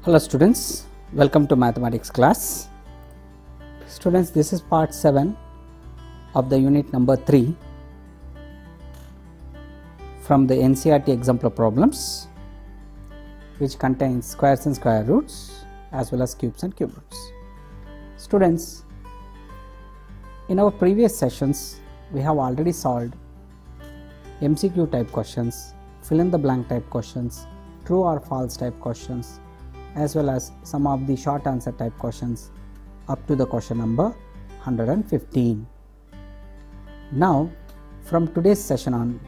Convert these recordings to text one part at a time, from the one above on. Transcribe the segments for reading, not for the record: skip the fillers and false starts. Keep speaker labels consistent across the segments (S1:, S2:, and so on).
S1: Hello students, welcome to mathematics class. Students, this is part 7 of the unit number 3 from the NCERT exemplar problems, which contains squares and square roots as well as cubes and cube roots. Students, in our previous sessions we have already solved MCQ type questions, fill in the blank type questions, true or false type questions, as well as some of the short answer type questions up to the question number 115. Now from today's session on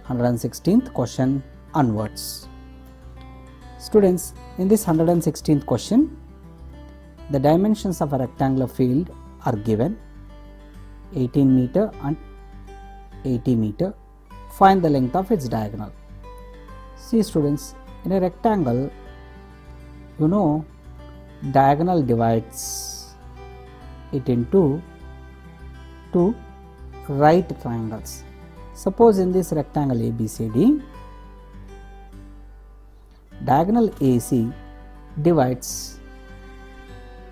S1: 116th question onwards. Students, in this 116th question, the dimensions of a rectangular field are given 18 meter and 80 meter. Find the length of its diagonal. See students, in a rectangle, you know, diagonal divides it into two right triangles. Suppose in this rectangle ABCD, diagonal AC divides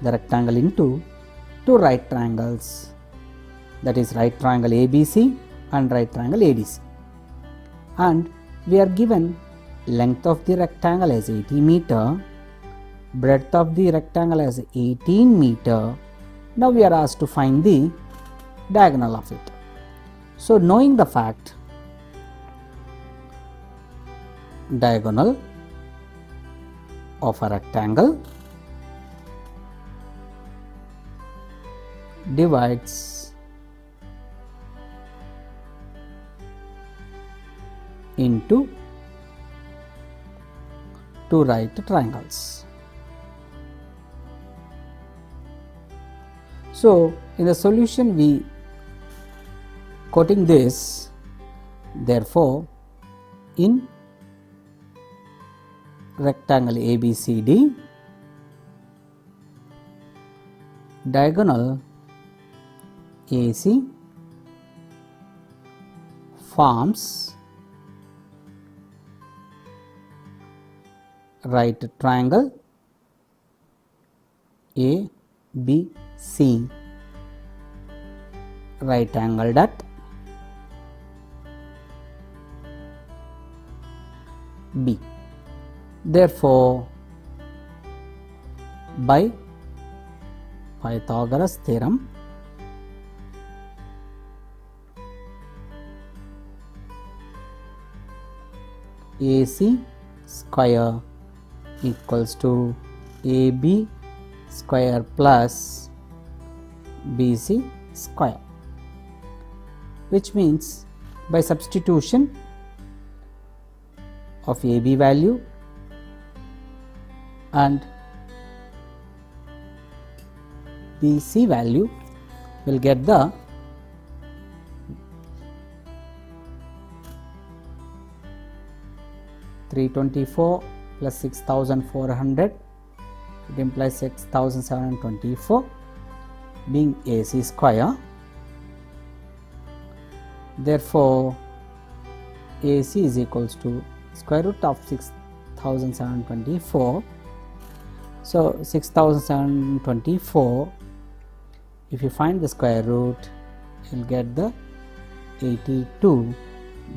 S1: the rectangle into two right triangles, that is right triangle ABC and right triangle ADC, and we are given length of the rectangle as 80 meter, breadth of the rectangle as 18 meter. Now we are asked to find the diagonal of it. So knowing the fact, diagonal of a rectangle divides into two right triangles. So in the solution we quoting this, therefore in rectangle ABCD, diagonal AC forms right triangle ABC, right angled at B. Therefore, by Pythagoras theorem, AC square equals to AB square plus BC square, which means by substitution of AB value and BC value, will get the $324 plus 6,400, it implies 6,724 being AC square. Therefore AC is equals to square root of 6,724. So 6,724, if you find the square root, you will get the 82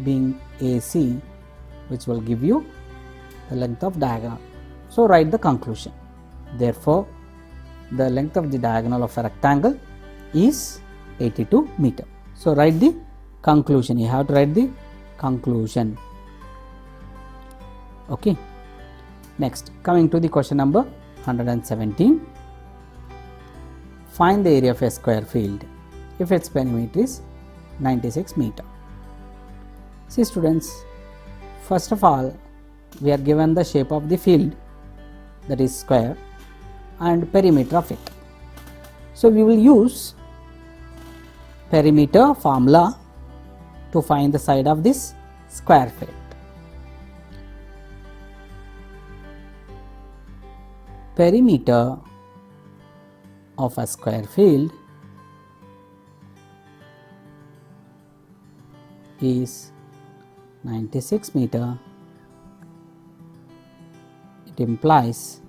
S1: being AC, which will give you the length of diagonal. So write the conclusion. Therefore the length of the diagonal of a rectangle is 82 meter. So write the conclusion. You have to write the conclusion. Okay. Next, coming to the question number 117. Find the area of a square field if its perimeter is 96 meter. See students, first of all, we are given the shape of the field, that is square, and perimeter of it. So we will use perimeter formula to find the side of this square field. Perimeter of a square field is 96 meter it implies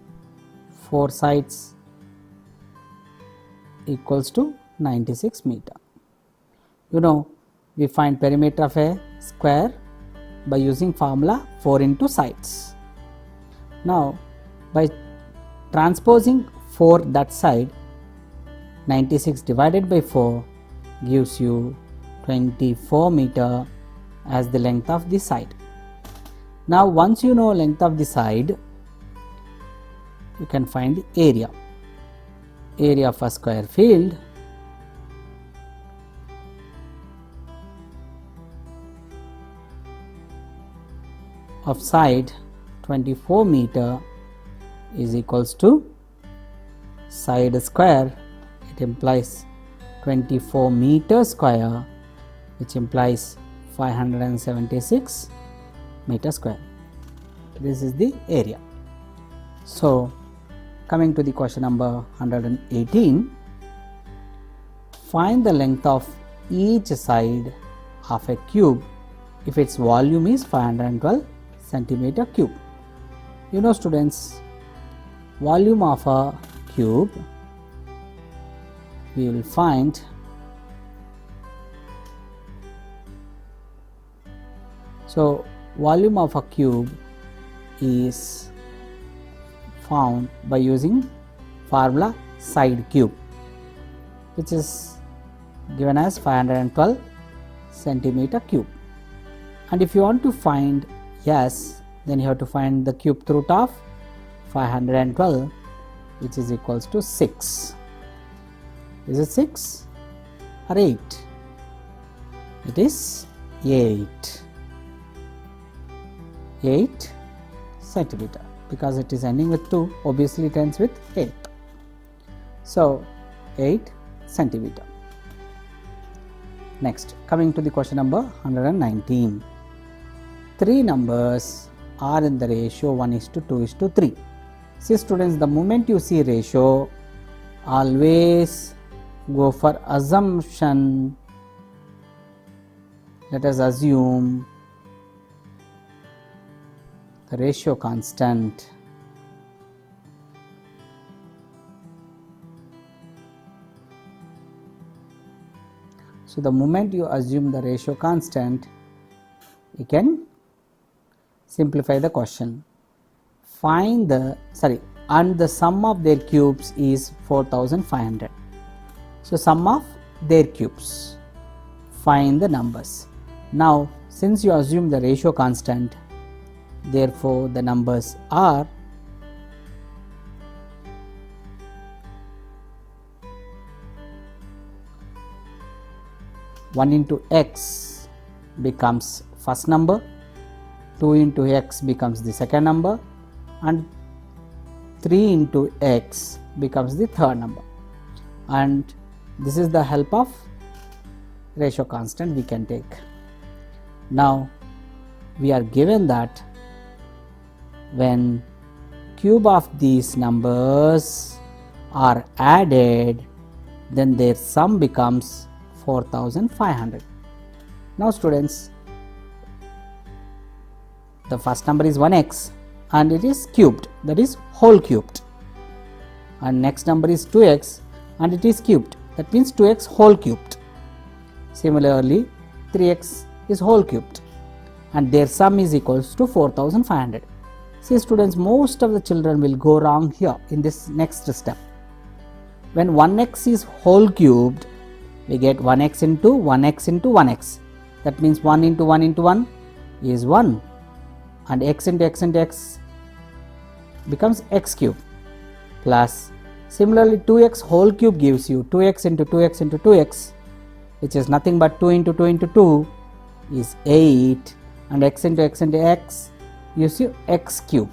S1: 4 sides equals to 96 meter. You know, we find perimeter of a square by using formula 4 into sides. Now, by transposing 4 that side, 96 divided by 4 gives you 24 meter as the length of the side. Now, once you know length of the side, you can find the area. Area of a square field of side 24 meter is equals to side square, it implies 24 meter square, which implies 576 meter square. This is the area. So, coming to the question number 118, find the length of each side of a cube if its volume is 512 centimeter cube. You know, students, volume of a cube we will find volume of a cube is found by using formula side cube, which is given as 512 centimeter cube. And if you want to find S, then you have to find the cube root of 512, which is equals to 6. Is it 6 or 8? It is 8 centimeter, because it is ending with 2, obviously it ends with 8. So 8 centimeter. Next, coming to the question number 119. 3 numbers are in the ratio 1:2:3. See students, the moment you see ratio, always go for assumption. Let us assume the ratio constant. So the moment you assume the ratio constant, you can simplify the question. Find the and the sum of their cubes is 4500. So sum of their cubes. Find the numbers. Now, since you assume the ratio constant, therefore the numbers are 1 into x becomes first number, 2 into x becomes the second number, and 3 into x becomes the third number. And this is the help of ratio constant we can take. Now we are given that when cube of these numbers are added, then their sum becomes 4500. Now students, the first number is 1x and it is cubed, that is whole cubed, and next number is 2x and it is cubed, that means 2x whole cubed. Similarly 3x is whole cubed and their sum is equals to 4500. See students, most of the children will go wrong here in this next step. When 1x is whole cubed, we get 1x into 1x into 1x, that means 1 into 1 into 1 is 1, and x into x into x becomes x cube, plus similarly 2x whole cube gives you 2x into 2x into 2x, which is nothing but 2 into 2 into 2 is 8, and x into x into x gives you x cube.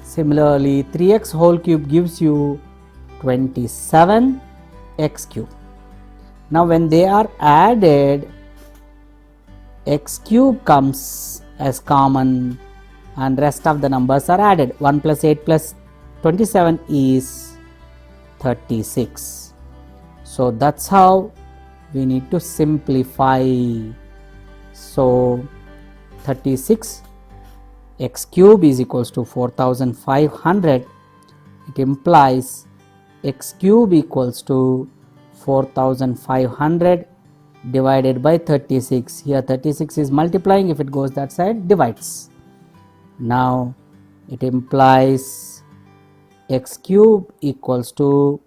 S1: Similarly 3x whole cube gives you 27 x cube. Now when they are added, x cube comes as common and rest of the numbers are added. 1 plus 8 plus 27 is 36. So that's how we need to simplify. So 36 x cube is equals to 4500. It implies x cube equals to 4500 divided by 36. Here 36 is multiplying, if it goes that side, divides. Now it implies x cube equals to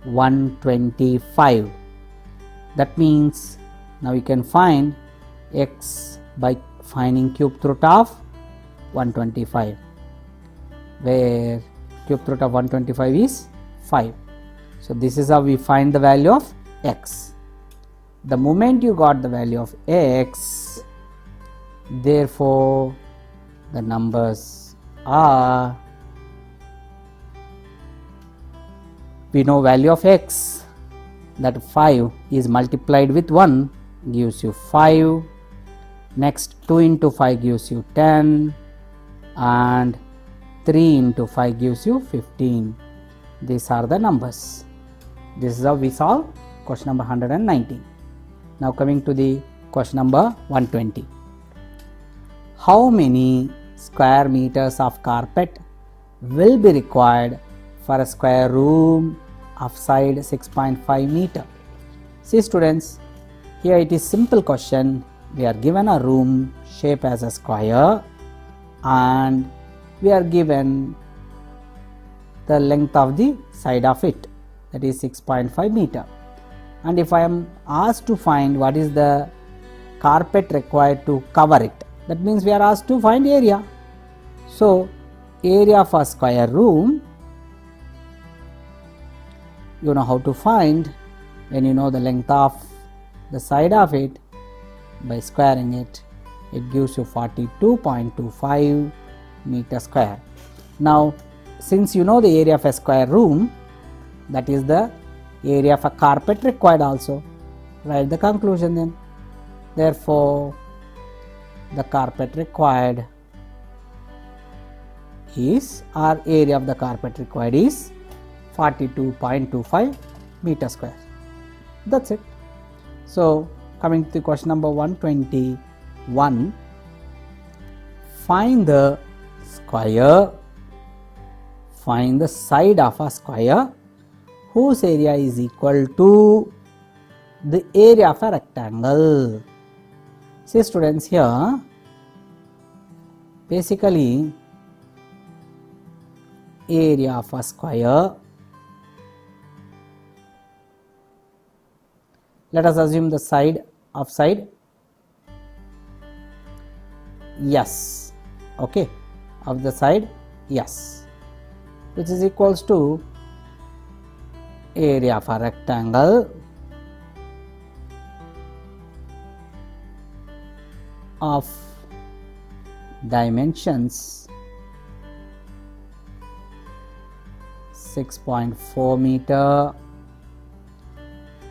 S1: 125. That means now you can find x by finding cube root of 125, where cube root of 125 is 5. So this is how we find the value of x. The moment you got the value of x, therefore the numbers are, we know value of x, that 5 is multiplied with 1 gives you 5, next 2 into 5 gives you 10, and 3 into 5 gives you 15. These are the numbers. This is how we solve question number 119. Now coming to the question number 120. How many square meters of carpet will be required for a square room of side 6.5 meter? See students, here it is simple question. We are given a room shape as a square and we are given the length of the side of it, that is 6.5 meter. And if I am asked to find what is the carpet required to cover it, that means we are asked to find area. So area for square room, you know how to find when you know the length of the side of it. By squaring it, it gives you 42.25 meter square. Now since you know the area of a square room, that is the area of a carpet required also, write the conclusion then. Therefore the carpet required is, or area of the carpet required is 42.25 meter square. That's it. So coming to the question number 121, find the square, find the side of a square whose area is equal to the area of a rectangle. See students, here basically area of a square, let us assume the side of side, yes, okay, of the side, yes, which is equals to area of a rectangle of dimensions 6.4 meter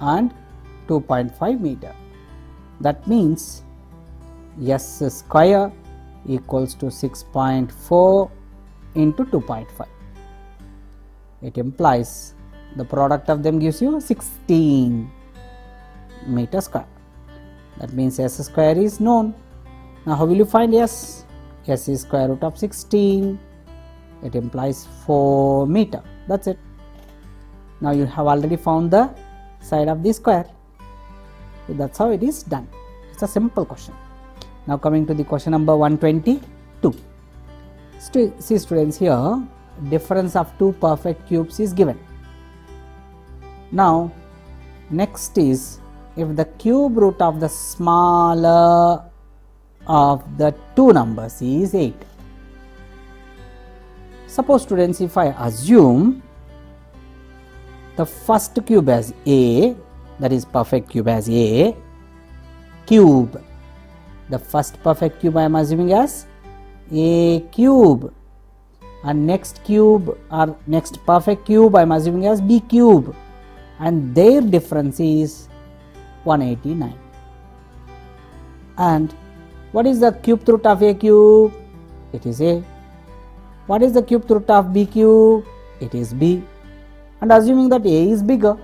S1: and 2.5 meter. That means S square equals to 6.4 into 2.5. It implies the product of them gives you 16 meter square. That means S square is known. Now how will you find S? S is square root of 16. It implies 4 meter. That's it. Now you have already found the side of the square. So that's how it is done. It's a simple question. Now coming to the question number 122. See students, here difference of two perfect cubes is given. Now next is, if the cube root of the smaller of the two numbers is 8. Suppose students, if I assume the first cube as A, that is perfect cube as A, cube, the first perfect cube I am assuming as A cube, and next cube or next perfect cube I am assuming as B cube, and their difference is 189. And what is the cube root of A cube? It is A. What is the cube root of B cube? It is B. And assuming that A is bigger,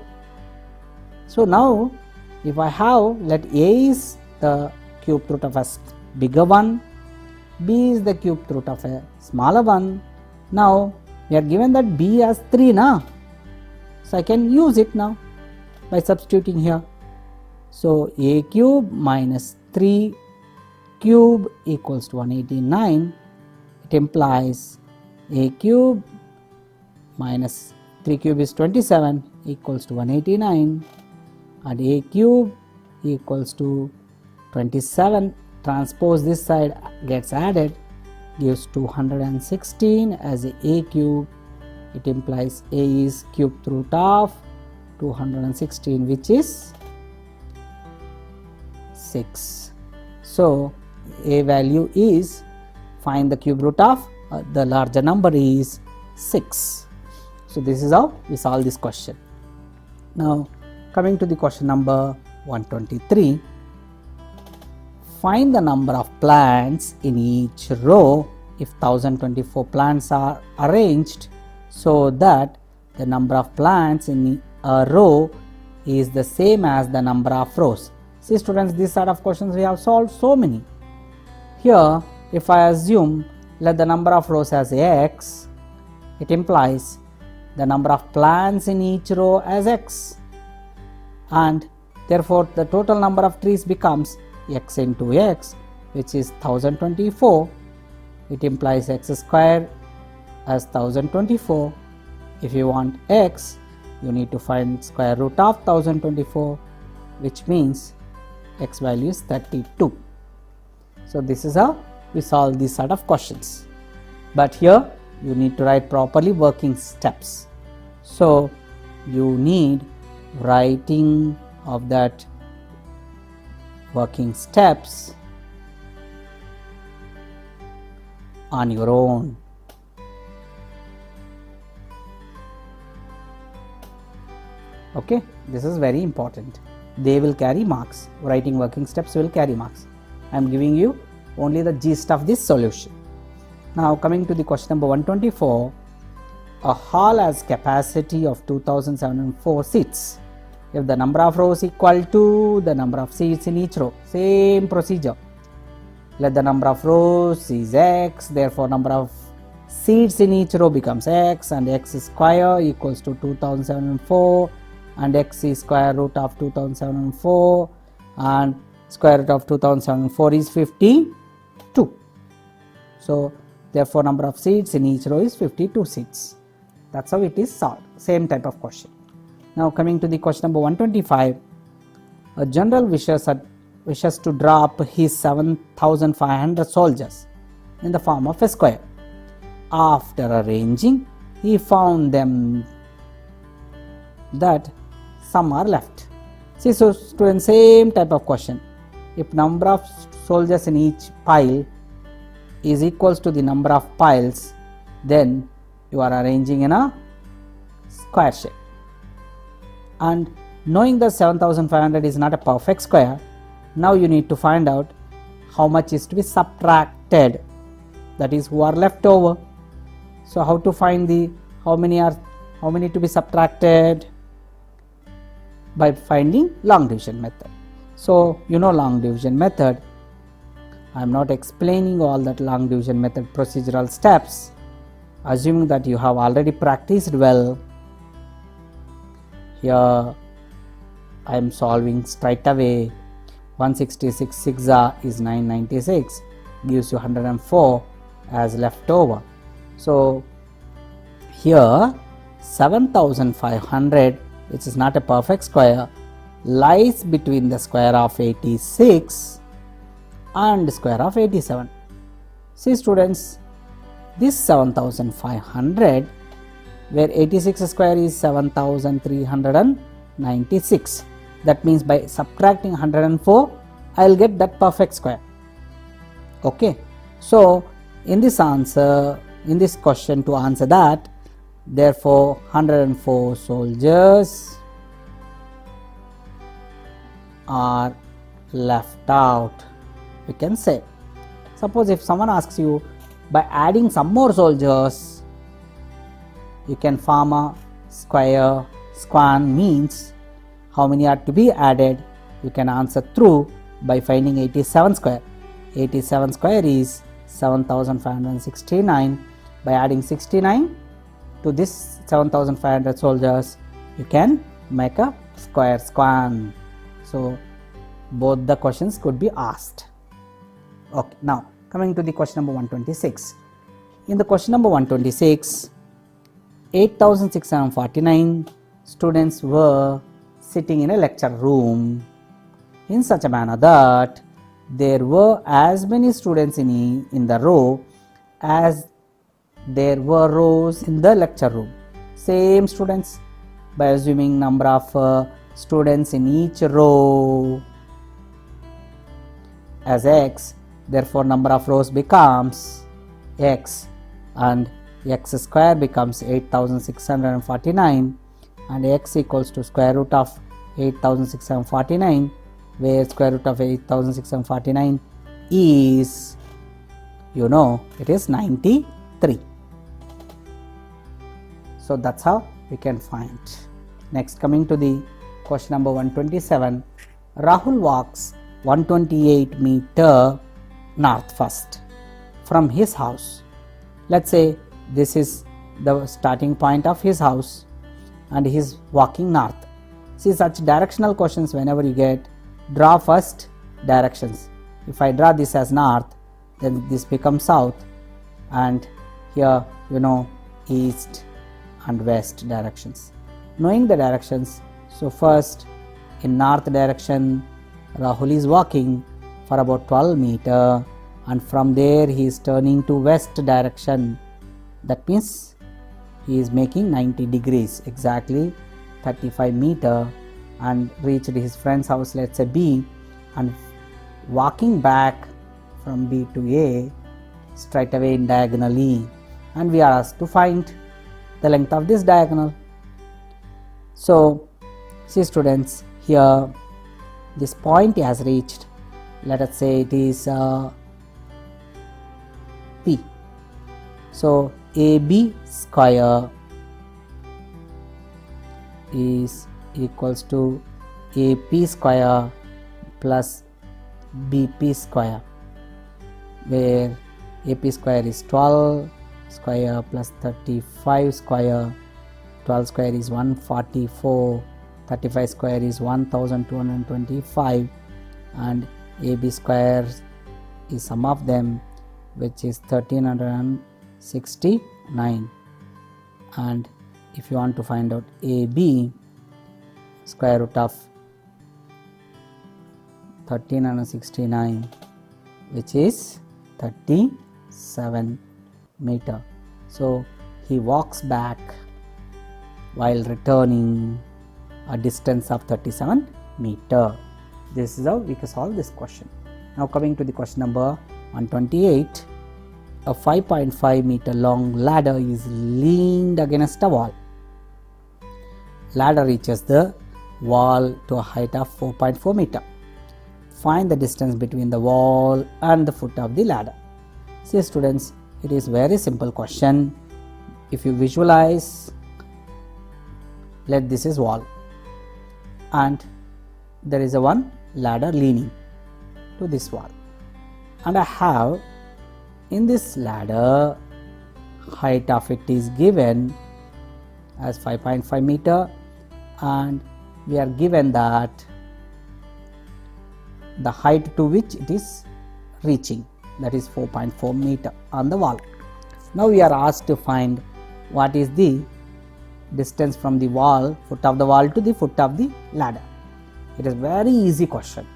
S1: so now if I have, let A is the cube root of a bigger one b is the cube root of a smaller one. Now we are given that b as 3 now, so I can use it now by substituting here. So a cube minus 3 cube equals to 189. It implies a cube minus 3 cube is 27 equals to 189, and a cube equals to 27 transpose this side gets added gives 216 as a cube. It implies a is cube root of 216, which is 6. So a value is, find the cube root of the larger number is 6. So this is how we solve this question. Now coming to the question number 123. Find the number of plants in each row if 1024 plants are arranged so that the number of plants in a row is the same as the number of rows. See students, this sort of questions we have solved so many. Here if I assume let the number of rows as x, it implies the number of plants in each row as x, and therefore the total number of trees becomes x into x, which is 1024. It implies x square as 1024. If you want x, you need to find square root of 1024, which means x value is 32. So this is how we solve these sort of questions. But here you need to write properly working steps. So you need writing of that working steps on your own. Okay, this is very important. They will carry marks. Writing working steps will carry marks. I am giving you only the gist of this solution. Now coming to the question number 124. A hall has capacity of 2704 seats. If the number of rows equal to the number of seats in each row, same procedure. Let the number of rows is x, therefore number of seats in each row becomes x, and x square equals to 2004, and x is square root of 2004, and square root of 2004 is 52. So therefore number of seats in each row is 52 seats. That's how it is solved. Same type of question. Now coming to the question number 125. A general wishes to drop his 7,500 soldiers in the form of a square. After arranging, he found them that some are left. See, so students, same type of question. If number of soldiers in each pile is equals to the number of piles, then you are arranging in a square shape. And knowing that 7,500 is not a perfect square, now you need to find out how much is to be subtracted, that is who are left over. So how to find the how many to be subtracted? By finding long division method. So you know long division method. I am not explaining all that long division method procedural steps, assuming that you have already practiced well. Here I am solving straight away. 166 6 is 996, gives you 104 as leftover. So here 7,500, which is not a perfect square, lies between the square of 86 and square of 87. See students, this 7,500, where 86 square is 7,396. That means by subtracting 104, I will get that perfect square. Okay. So in this answer, in this question, to answer that, therefore 104 soldiers are left out, we can say. Suppose if someone asks you by adding some more soldiers, you can form a square. Squan means how many are to be added. You can answer through by finding 87 square. 87 square is 7,569. By adding 69 to this 7,500 soldiers, you can make a square square. So both the questions could be asked. Okay, now coming to the question number 126. In the question number 126, 8,649 students were sitting in a lecture room in such a manner that there were as many students in the row as there were rows in the lecture room. Same students, by assuming number of students in each row as x, therefore number of rows becomes x, and x square becomes 8,649, and x equals to square root of 8,649, where square root of 8,649 is, it is 93. So that's how we can find. Next, coming to the question number 127. Rahul walks 128 meter north first from his house. Let's say this is the starting point of his house and he is walking north. See, such directional questions, whenever you get, draw first directions. If I draw this as north, then this becomes south, and here east and west directions. Knowing the directions, so first in north direction Rahul is walking for about 12 meter, and from there he is turning to west direction. That means he is making 90 degrees, exactly 35 meter, and reached his friend's house, let's say B, and walking back from B to A straight away in diagonally, and we are asked to find the length of this diagonal. So see students, here this point he has reached, let us say it is P. So AB square is equals to AP square plus BP square, where AP square is 12 square plus 35 square, 12 square is 144, 35 square is 1225, and AB square is sum of them, which is 1369. And if you want to find out AB, square root of 1369, which is 37 meter. So he walks back while returning a distance of 37 meter. This is how we can solve this question. Now coming to the question number 128. A 5.5 meter long ladder is leaned against a wall. Ladder reaches the wall to a height of 4.4 meter. Find the distance between the wall and the foot of the ladder. See students, it is very simple question. If you visualize, let this is wall and there is a one ladder leaning to this wall, and I have in this ladder height of it is given as 5.5 meter, and we are given that the height to which it is reaching, that is 4.4 meter on the wall. Now we are asked to find what is the distance from the wall, foot of the wall to the foot of the ladder. It is very easy question.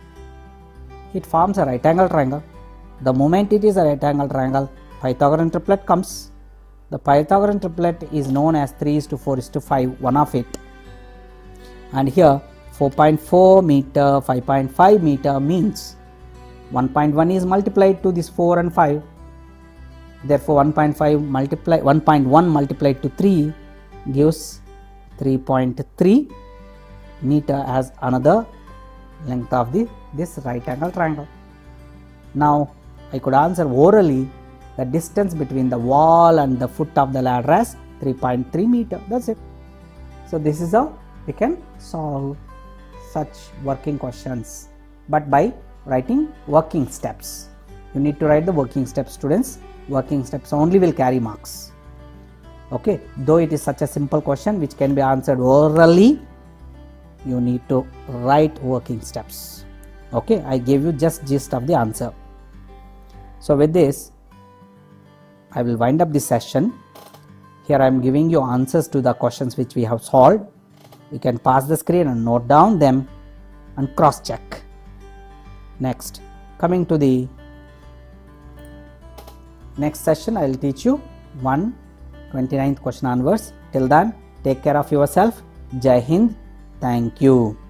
S1: It forms a right angle triangle. The moment it is a right angle triangle, Pythagorean triplet comes. The Pythagorean triplet is known as 3:4:5, one of it. And here 4.4 meter, 5.5 meter means 1.1 is multiplied to this 4 and 5. Therefore 1.1 multiplied to 3 gives 3.3 meter as another length of this right angle triangle. Now I could answer orally the distance between the wall and the foot of the ladder as 3.3 meter. That's it. So this is how we can solve such working questions, but by writing working steps. You need to write the working steps, students. Working steps only will carry marks. Okay, though it is such a simple question which can be answered orally, you need to write working steps. Okay, I gave you just gist of the answer. So with this, I will wind up this session. Here I am giving you answers to the questions which we have solved. You can pass the screen and note down them and cross check. Next, coming to the next session, I will teach you 129th question onwards. Till then, take care of yourself. Jai Hind. Thank you.